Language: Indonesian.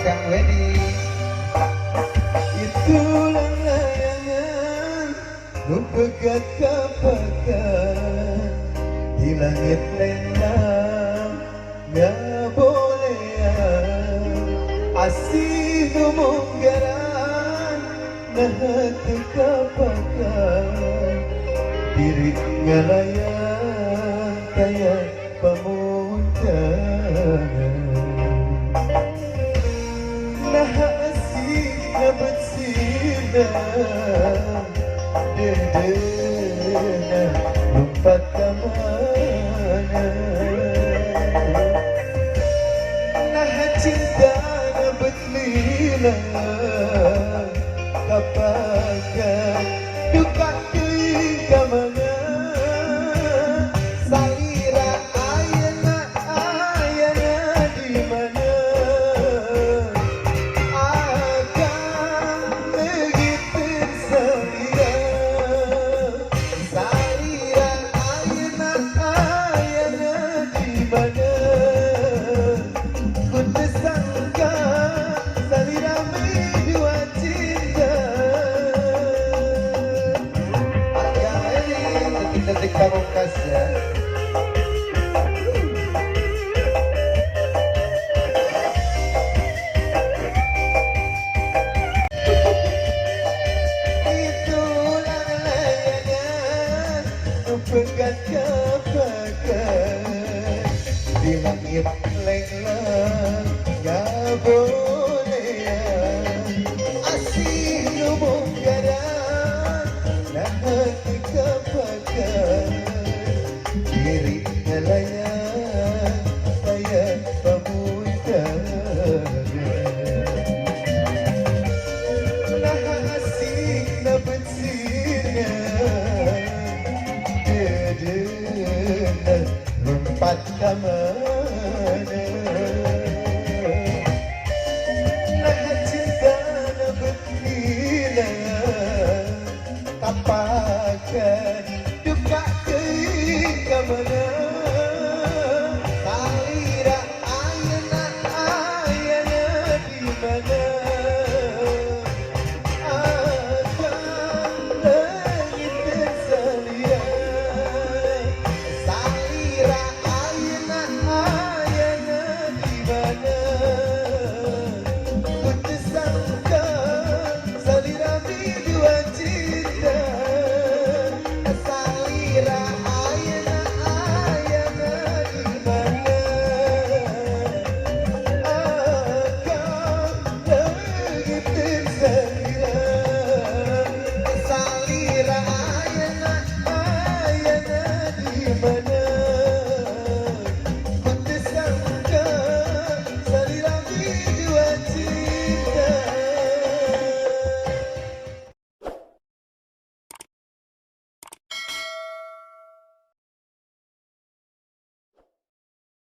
Kang Wedi. Itulah layangan nu pegat kapakan di langit lendang ngabolehan asih nu munggaran nah hati kapakan diri ngalayang kaya pamunjangan nah asih nabetsina dedena lompat kemana nah cinta nabetlina kapakan duka teuing ka mana salira ayeuna di mana akan begitu salira salira ayeuna di mana ku teu sangka salira dua cinta Kang Eli detik-detik pamungkas ya. Itulah layangan nu pegat kapakan di langit lenglang ngabolehan asih nu munggaran nah hati kapakan diri ngalayang saya pamunjangan nah asih nabetsina dedena lompat ka mana nah cinta nabetlina kapakan duka teuing ka mana salira ayeuna di mana akan leungit salira salira ayeuna di mana ku teu sangka salira dua cinta salira ayeuna di mana akan leungit salira salira ayeuna di mana